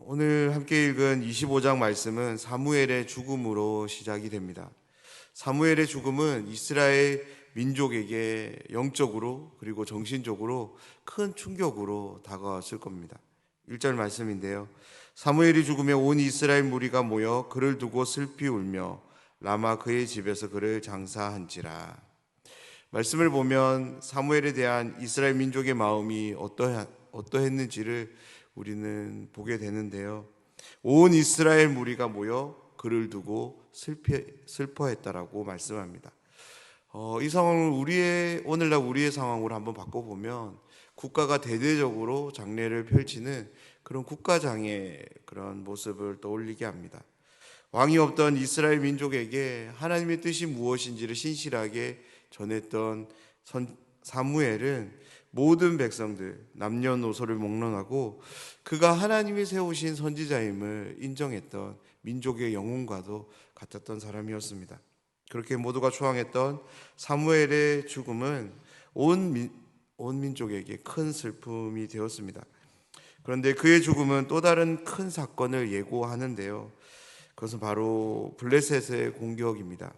오늘 함께 읽은 25장 말씀은 사무엘의 죽음으로 시작이 됩니다. 사무엘의 죽음은 이스라엘 민족에게 영적으로 그리고 정신적으로 큰 충격으로 다가왔을 겁니다. 1절 말씀인데요. 사무엘이 죽음에 온 이스라엘 무리가 모여 그를 두고 슬피 울며 라마 그의 집에서 그를 장사한지라. 말씀을 보면 사무엘에 대한 이스라엘 민족의 마음이 어떠했는지를 우리는 보게 되는데요. 온 이스라엘 무리가 모여 그를 두고 슬퍼했다라고 말씀합니다. 이 상황을 오늘날 우리의 상황으로 한번 바꿔보면 국가가 대대적으로 장례를 펼치는 그런 국가장의 그런 모습을 떠올리게 합니다. 왕이 없던 이스라엘 민족에게 하나님의 뜻이 무엇인지를 신실하게 전했던 사무엘은 모든 백성들 남녀노소를 막론하고 그가 하나님이 세우신 선지자임을 인정했던 민족의 영웅과도 같았던 사람이었습니다. 그렇게 모두가 추앙했던 사무엘의 죽음은 온 민족에게 큰 슬픔이 되었습니다. 그런데 그의 죽음은 또 다른 큰 사건을 예고하는데요. 그것은 바로 블레셋의 공격입니다.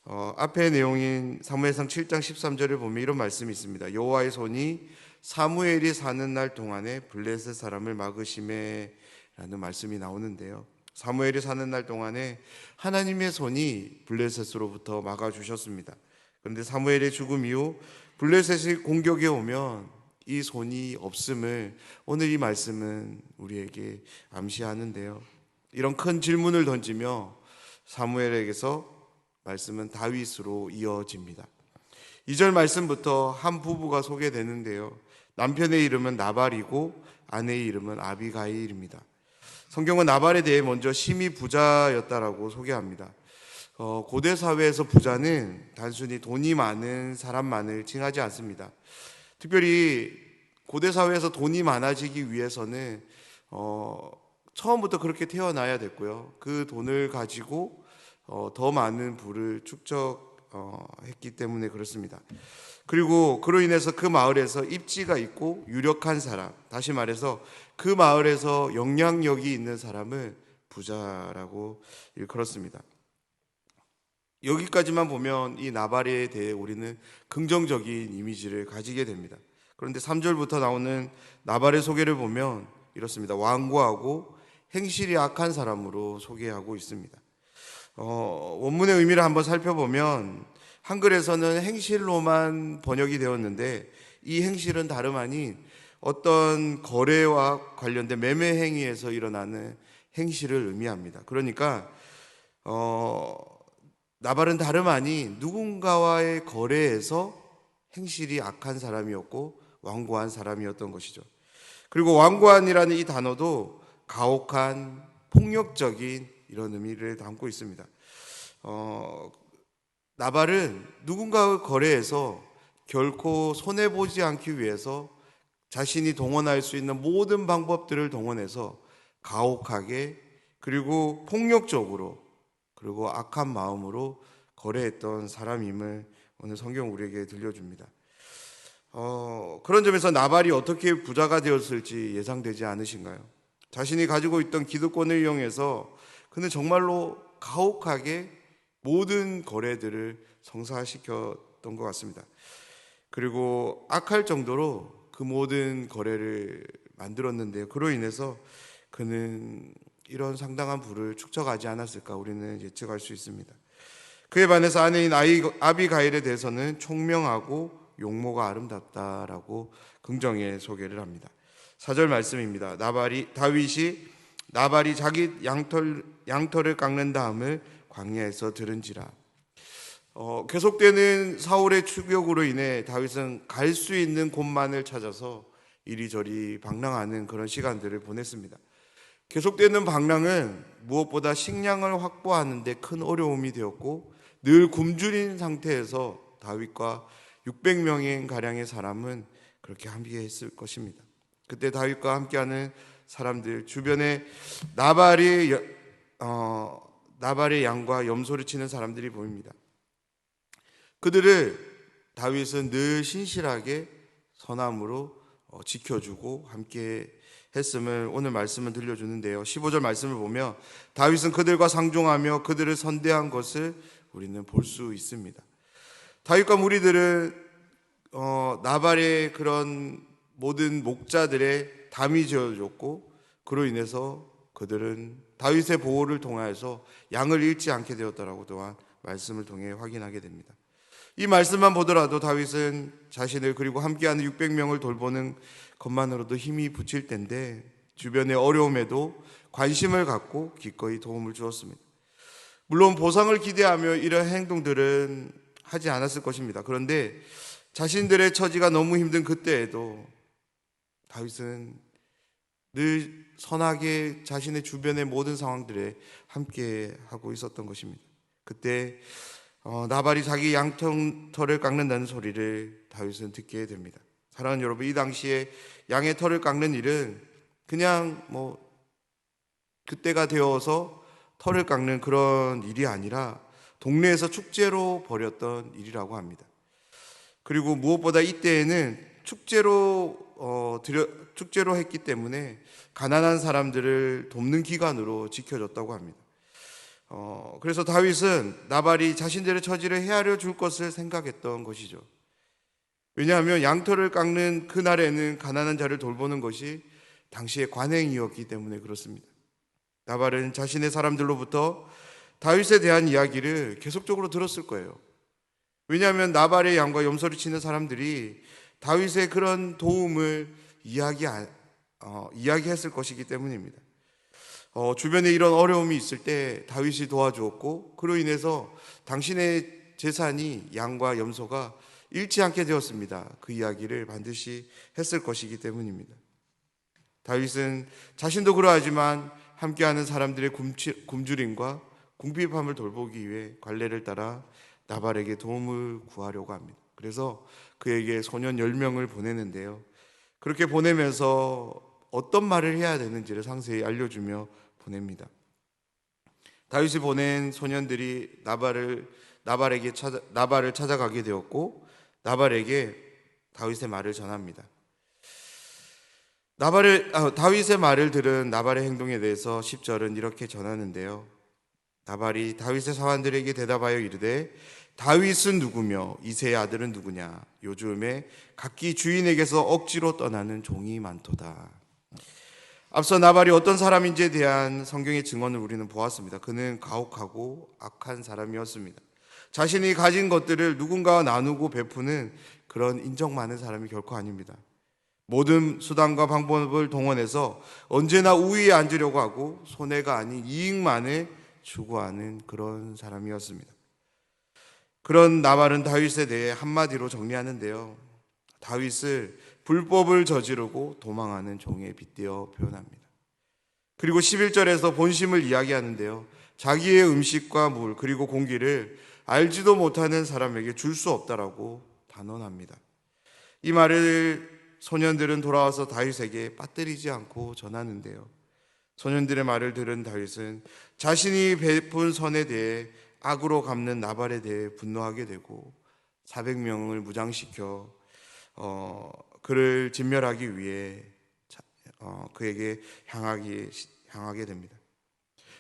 앞의 내용인 사무엘상 7장 13절을 보면 이런 말씀이 있습니다. 여호와의 손이 사무엘이 사는 날 동안에 블레셋 사람을 막으심에 라는 말씀이 나오는데요. 사무엘이 사는 날 동안에 하나님의 손이 블레셋으로부터 막아주셨습니다. 그런데 사무엘의 죽음 이후 블레셋이 공격에 오면 이 손이 없음을 오늘 이 말씀은 우리에게 암시하는데요. 이런 큰 질문을 던지며 사무엘에게서 말씀은 다윗으로 이어집니다. 2절 말씀부터 한 부부가 소개되는데요. 남편의 이름은 나발이고 아내의 이름은 아비가일입니다. 성경은 나발에 대해 먼저 심히 부자였다라고 소개합니다. 고대 사회에서 부자는 단순히 돈이 많은 사람만을 칭하지 않습니다. 특별히 고대 사회에서 돈이 많아지기 위해서는 처음부터 그렇게 태어나야 됐고요. 그 돈을 가지고 더 많은 부를 축적했기 때문에 그렇습니다. 그리고 그로 인해서 그 마을에서 입지가 있고 유력한 사람, 다시 말해서 그 마을에서 영향력이 있는 사람을 부자라고 일컬었습니다. 여기까지만 보면 이 나발에 대해 우리는 긍정적인 이미지를 가지게 됩니다. 그런데 3절부터 나오는 나발의 소개를 보면 이렇습니다. 완고하고 행실이 악한 사람으로 소개하고 있습니다. 원문의 의미를 한번 살펴보면 한글에서는 행실로만 번역이 되었는데 이 행실은 다름 아닌 어떤 거래와 관련된 매매 행위에서 일어나는 행실을 의미합니다. 그러니까 나발은 다름 아닌 누군가와의 거래에서 행실이 악한 사람이었고 완고한 사람이었던 것이죠. 그리고 완고한이라는 이 단어도 가혹한, 폭력적인 이런 의미를 담고 있습니다. 나발은 누군가의 거래에서 결코 손해보지 않기 위해서 자신이 동원할 수 있는 모든 방법들을 동원해서 가혹하게 그리고 폭력적으로 그리고 악한 마음으로 거래했던 사람임을 오늘 성경 우리에게 들려줍니다. 그런 점에서 나발이 어떻게 부자가 되었을지 예상되지 않으신가요? 자신이 가지고 있던 기득권을 이용해서 그는 정말로 가혹하게 모든 거래들을 성사시켰던 것 같습니다. 그리고 악할 정도로 그 모든 거래를 만들었는데요. 그로 인해서 그는 이런 상당한 부를 축적하지 않았을까 우리는 예측할 수 있습니다. 그에 반해서 아내인 아비가일에 대해서는 총명하고 용모가 아름답다라고 긍정의 소개를 합니다. 4절 말씀입니다. 다윗이 나발이 자기 양털을 깎는 다음을 광야에서 들은지라. 계속되는 사울의 추격으로 인해 다윗은 갈 수 있는 곳만을 찾아서 이리저리 방랑하는 그런 시간들을 보냈습니다. 계속되는 방랑은 무엇보다 식량을 확보하는 데 큰 어려움이 되었고 늘 굶주린 상태에서 다윗과 600명인 가량의 사람은 그렇게 함께 했을 것입니다. 그때 다윗과 함께하는 사람들 주변에 나발의 양과 염소를 치는 사람들이 보입니다. 그들을 다윗은 늘 신실하게 선함으로 지켜주고 함께 했음을 오늘 말씀을 들려주는데요. 15절 말씀을 보면 다윗은 그들과 상종하며 그들을 선대한 것을 우리는 볼 수 있습니다. 다윗과 무리들은 나발의 그런 모든 목자들의 담이 지어줬고, 그로 인해서 그들은 다윗의 보호를 통하여서 양을 잃지 않게 되었다라고 또한 말씀을 통해 확인하게 됩니다. 이 말씀만 보더라도 다윗은 자신을 그리고 함께하는 600명을 돌보는 것만으로도 힘이 붙일 텐데, 주변의 어려움에도 관심을 갖고 기꺼이 도움을 주었습니다. 물론 보상을 기대하며 이런 행동들은 하지 않았을 것입니다. 그런데 자신들의 처지가 너무 힘든 그때에도 다윗은 늘 선하게 자신의 주변의 모든 상황들에 함께 하고 있었던 것입니다. 그때 나발이 자기 양털을 깎는다는 소리를 다윗은 듣게 됩니다. 사랑하는 여러분, 이 당시에 양의 털을 깎는 일은 그냥 그때가 되어서 털을 깎는 그런 일이 아니라 동네에서 축제로 벌였던 일이라고 합니다. 그리고 무엇보다 이때에는 축제로 했기 때문에 가난한 사람들을 돕는 기간으로 지켜졌다고 합니다. 그래서 다윗은 나발이 자신들의 처지를 헤아려 줄 것을 생각했던 것이죠. 왜냐하면 양털을 깎는 그날에는 가난한 자를 돌보는 것이 당시의 관행이었기 때문에 그렇습니다. 나발은 자신의 사람들로부터 다윗에 대한 이야기를 계속적으로 들었을 거예요. 왜냐하면 나발의 양과 염소를 치는 사람들이 다윗의 그런 도움을 이야기했을 것이기 때문입니다. 주변에 이런 어려움이 있을 때 다윗이 도와주었고, 그로 인해서 당신의 재산이 양과 염소가 잃지 않게 되었습니다. 그 이야기를 반드시 했을 것이기 때문입니다. 다윗은 자신도 그러하지만 함께하는 사람들의 굶주림과 궁핍함을 돌보기 위해 관례를 따라 나발에게 도움을 구하려고 합니다. 그래서 그에게 소년 10명을 보내는데요. 그렇게 보내면서 어떤 말을 해야 되는지를 상세히 알려주며 보냅니다. 다윗이 보낸 소년들이 나발을 찾아가게 되었고, 나발에게 다윗의 말을 전합니다. 다윗의 말을 들은 나발의 행동에 대해서 10절은 이렇게 전하는데요. 나발이 다윗의 사환들에게 대답하여 이르되 다윗은 누구며 이새의 아들은 누구냐? 요즘에 각기 주인에게서 억지로 떠나는 종이 많도다. 앞서 나발이 어떤 사람인지에 대한 성경의 증언을 우리는 보았습니다. 그는 가혹하고 악한 사람이었습니다. 자신이 가진 것들을 누군가와 나누고 베푸는 그런 인정 많은 사람이 결코 아닙니다. 모든 수단과 방법을 동원해서 언제나 우위에 앉으려고 하고 손해가 아닌 이익만을 추구하는 그런 사람이었습니다. 그런 나발은 다윗에 대해 한마디로 정리하는데요. 다윗을 불법을 저지르고 도망하는 종에 빗대어 표현합니다. 그리고 11절에서 본심을 이야기하는데요. 자기의 음식과 물 그리고 공기를 알지도 못하는 사람에게 줄 수 없다라고 단언합니다. 이 말을 소년들은 돌아와서 다윗에게 빠뜨리지 않고 전하는데요. 소년들의 말을 들은 다윗은 자신이 베푼 선에 대해 악으로 갚는 나발에 대해 분노하게 되고 400명을 무장시켜 그를 진멸하기 위해 그에게 향하게 됩니다.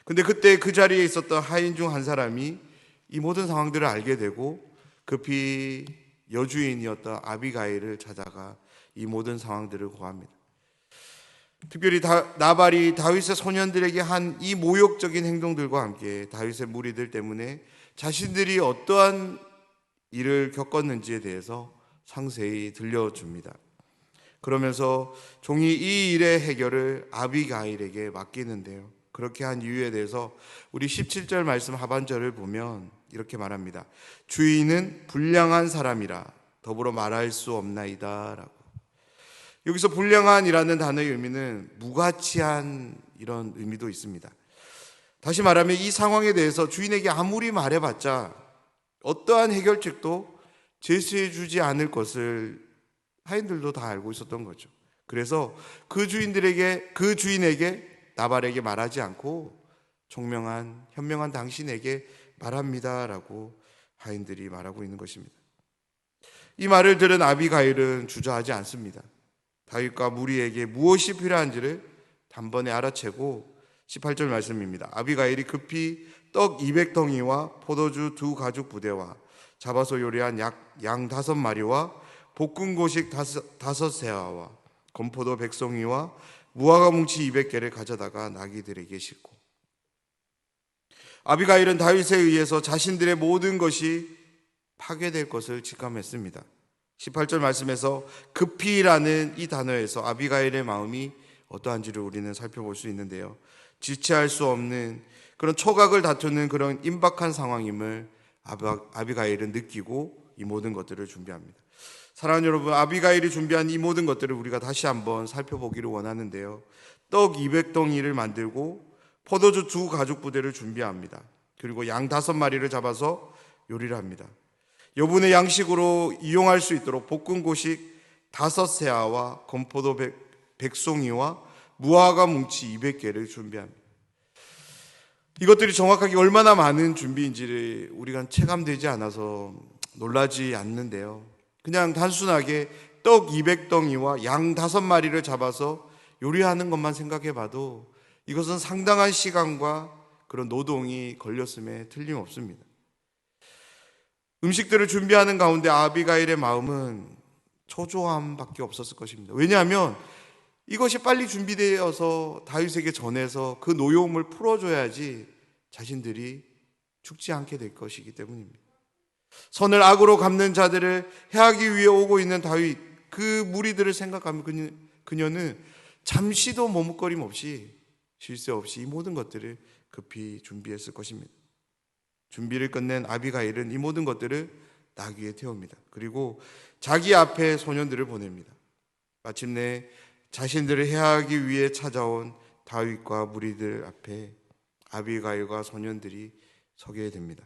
근데 그때 그 자리에 있었던 하인 중 한 사람이 이 모든 상황들을 알게 되고 급히 여주인이었던 아비가일을 찾아가 이 모든 상황들을 고합니다. 특별히 나발이 다윗의 소년들에게 한 이 모욕적인 행동들과 함께 다윗의 무리들 때문에 자신들이 어떠한 일을 겪었는지에 대해서 상세히 들려줍니다. 그러면서 종이 이 일의 해결을 아비가일에게 맡기는데요. 그렇게 한 이유에 대해서 우리 17절 말씀 하반절을 보면 이렇게 말합니다. 주인은 불량한 사람이라 더불어 말할 수 없나이다 라고. 여기서 불량한이라는 단어의 의미는 무가치한 이런 의미도 있습니다. 다시 말하면 이 상황에 대해서 주인에게 아무리 말해봤자 어떠한 해결책도 제시해 주지 않을 것을 하인들도 다 알고 있었던 거죠. 그래서 그 주인에게 나발에게 말하지 않고 현명한 당신에게 말합니다라고 하인들이 말하고 있는 것입니다. 이 말을 들은 아비가일은 주저하지 않습니다. 다윗과 무리에게 무엇이 필요한지를 단번에 알아채고 18절 말씀입니다. 아비가일이 급히 떡 200덩이와 포도주 2가죽 부대와 잡아서 요리한 양 5마리와 볶은 고식 5세아와 건포도 100송이와 무화과 뭉치 200개를 가져다가 나귀들에게 싣고. 아비가일은 다윗에 의해서 자신들의 모든 것이 파괴될 것을 직감했습니다. 18절 말씀에서 급히라는 이 단어에서 아비가일의 마음이 어떠한지를 우리는 살펴볼 수 있는데요. 지체할 수 없는 그런 초각을 다투는 그런 임박한 상황임을 아비가일은 느끼고 이 모든 것들을 준비합니다. 사랑하는 여러분, 아비가일이 준비한 이 모든 것들을 우리가 다시 한번 살펴보기를 원하는데요. 떡 200덩이를 만들고 포도주 2가죽 부대를 준비합니다. 그리고 양 5마리를 잡아서 요리를 합니다. 여분의 양식으로 이용할 수 있도록 볶은 고식 5세아와 건포도 100송이와 무화과 뭉치 200개를 준비합니다. 이것들이 정확하게 얼마나 많은 준비인지를 우리가 체감되지 않아서 놀라지 않는데요. 그냥 단순하게 떡 200덩이와 양 5마리를 잡아서 요리하는 것만 생각해 봐도 이것은 상당한 시간과 그런 노동이 걸렸음에 틀림없습니다. 음식들을 준비하는 가운데 아비가일의 마음은 초조함밖에 없었을 것입니다. 왜냐하면 이것이 빨리 준비되어서 다윗에게 전해서 그 노여움을 풀어줘야지 자신들이 죽지 않게 될 것이기 때문입니다. 선을 악으로 갚는 자들을 해하기 위해 오고 있는 다윗, 그 무리들을 생각하면 그녀는 잠시도 머뭇거림 없이 쉴 새 없이 이 모든 것들을 급히 준비했을 것입니다. 준비를 끝낸 아비가일은 이 모든 것들을 나귀에 태웁니다. 그리고 자기 앞에 소년들을 보냅니다. 마침내 자신들을 해하기 위해 찾아온 다윗과 무리들 앞에 아비가일과 소년들이 서게 됩니다.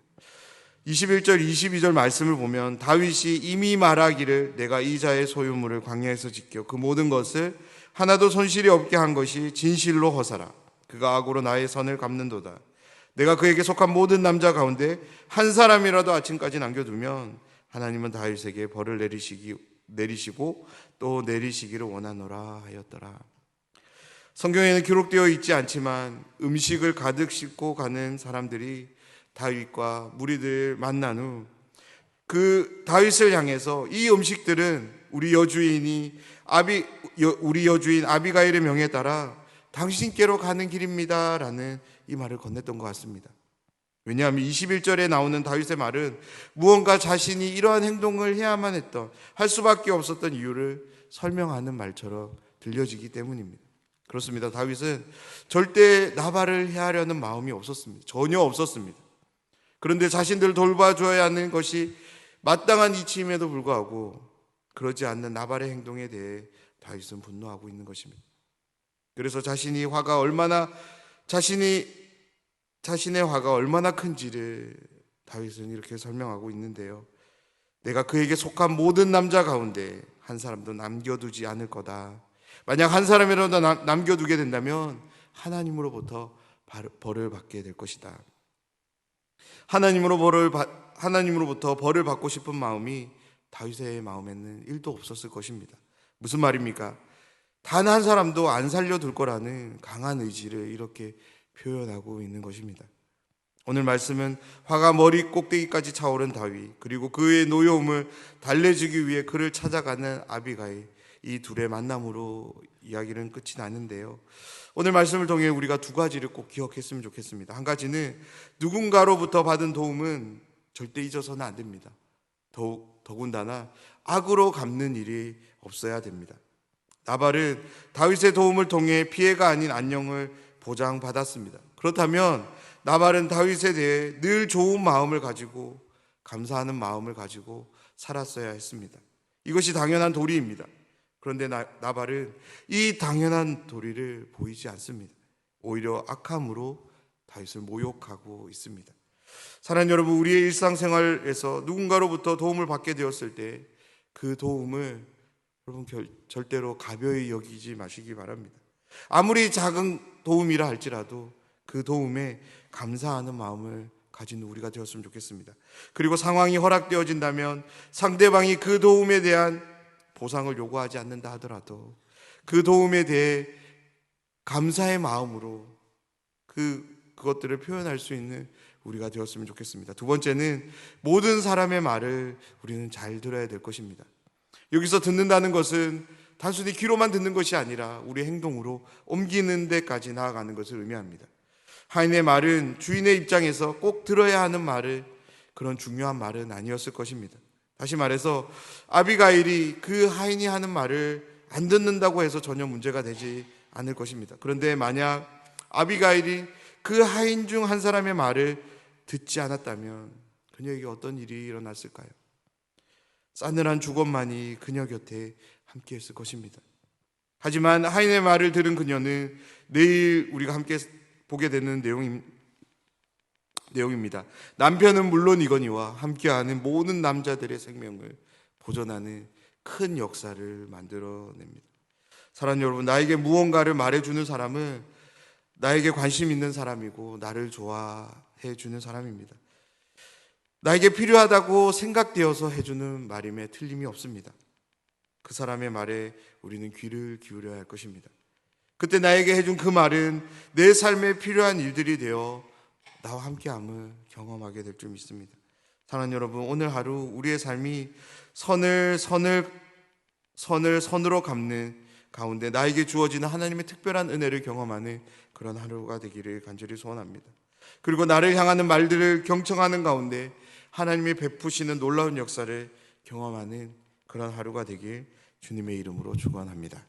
21절 22절 말씀을 보면 다윗이 이미 말하기를 내가 이 자의 소유물을 광야에서 지켜 그 모든 것을 하나도 손실이 없게 한 것이 진실로 허사라. 그가 악으로 나의 선을 갚는도다. 내가 그에게 속한 모든 남자 가운데 한 사람이라도 아침까지 남겨두면 하나님은 다윗에게 벌을 내리시고 또 내리시기를 원하노라 하였더라. 성경에는 기록되어 있지 않지만 음식을 가득 싣고 가는 사람들이 다윗과 무리들 만난 후 그 다윗을 향해서 이 음식들은 우리 여주인 아비가일의 명에 따라 당신께로 가는 길입니다 라는 이 말을 건넸던 것 같습니다. 왜냐하면 21절에 나오는 다윗의 말은 무언가 자신이 이러한 행동을 해야만 했던, 할 수밖에 없었던 이유를 설명하는 말처럼 들려지기 때문입니다. 그렇습니다. 다윗은 절대 나발을 해하려는 마음이 없었습니다. 전혀 없었습니다. 그런데 자신들을 돌봐줘야 하는 것이 마땅한 이치임에도 불구하고 그러지 않는 나발의 행동에 대해 다윗은 분노하고 있는 것입니다. 그래서 자신의 화가 얼마나 큰지를 다윗은 이렇게 설명하고 있는데요. 내가 그에게 속한 모든 남자 가운데 한 사람도 남겨두지 않을 거다. 만약 한 사람이라도 남겨두게 된다면 하나님으로부터 벌을 받게 될 것이다. 하나님으로부터 벌을 받고 싶은 마음이 다윗의 마음에는 1도 없었을 것입니다. 무슨 말입니까? 단 한 사람도 안 살려둘 거라는 강한 의지를 이렇게 표현하고 있는 것입니다. 오늘 말씀은 화가 머리 꼭대기까지 차오른 다윗, 그리고 그의 노여움을 달래주기 위해 그를 찾아가는 아비가일, 이 둘의 만남으로 이야기는 끝이 나는데요. 오늘 말씀을 통해 우리가 두 가지를 꼭 기억했으면 좋겠습니다. 한 가지는 누군가로부터 받은 도움은 절대 잊어서는 안 됩니다. 더군다나 악으로 갚는 일이 없어야 됩니다. 나발은 다윗의 도움을 통해 피해가 아닌 안녕을 보장받았습니다. 그렇다면 나발은 다윗에 대해 늘 좋은 마음을 가지고 감사하는 마음을 가지고 살았어야 했습니다. 이것이 당연한 도리입니다. 그런데 나발은 이 당연한 도리를 보이지 않습니다. 오히려 악함으로 다윗을 모욕하고 있습니다. 사랑하는 여러분, 우리의 일상생활에서 누군가로부터 도움을 받게 되었을 때 그 도움을 여러분 절대로 가벼이 여기지 마시기 바랍니다. 아무리 작은 도움이라 할지라도 그 도움에 감사하는 마음을 가진 우리가 되었으면 좋겠습니다. 그리고 상황이 허락되어진다면 상대방이 그 도움에 대한 보상을 요구하지 않는다 하더라도 그 도움에 대해 감사의 마음으로 그것들을 표현할 수 있는 우리가 되었으면 좋겠습니다. 두 번째는 모든 사람의 말을 우리는 잘 들어야 될 것입니다. 여기서 듣는다는 것은 단순히 귀로만 듣는 것이 아니라 우리 행동으로 옮기는 데까지 나아가는 것을 의미합니다. 하인의 말은 주인의 입장에서 꼭 들어야 하는 말을, 그런 중요한 말은 아니었을 것입니다. 다시 말해서 아비가일이 그 하인이 하는 말을 안 듣는다고 해서 전혀 문제가 되지 않을 것입니다. 그런데 만약 아비가일이 그 하인 중 한 사람의 말을 듣지 않았다면 그녀에게 어떤 일이 일어났을까요? 싸늘한 죽음만이 그녀 곁에 함께했을 것입니다. 하지만 하인의 말을 들은 그녀는 내일 우리가 함께 보게 되는 내용입니다. 남편은 물론이거니와 함께하는 모든 남자들의 생명을 보존하는 큰 역사를 만들어냅니다. 사랑하는 여러분, 나에게 무언가를 말해주는 사람은 나에게 관심 있는 사람이고 나를 좋아해 주는 사람입니다. 나에게 필요하다고 생각되어서 해주는 말임에 틀림이 없습니다. 그 사람의 말에 우리는 귀를 기울여야 할 것입니다. 그때 나에게 해준 그 말은 내 삶에 필요한 일들이 되어 나와 함께함을 경험하게 될 줄 믿습니다. 사랑하는 여러분, 오늘 하루 우리의 삶이 선으로 갚는 가운데 나에게 주어지는 하나님의 특별한 은혜를 경험하는 그런 하루가 되기를 간절히 소원합니다. 그리고 나를 향하는 말들을 경청하는 가운데 하나님이 베푸시는 놀라운 역사를 경험하는 그런 하루가 되길 주님의 이름으로 축원합니다.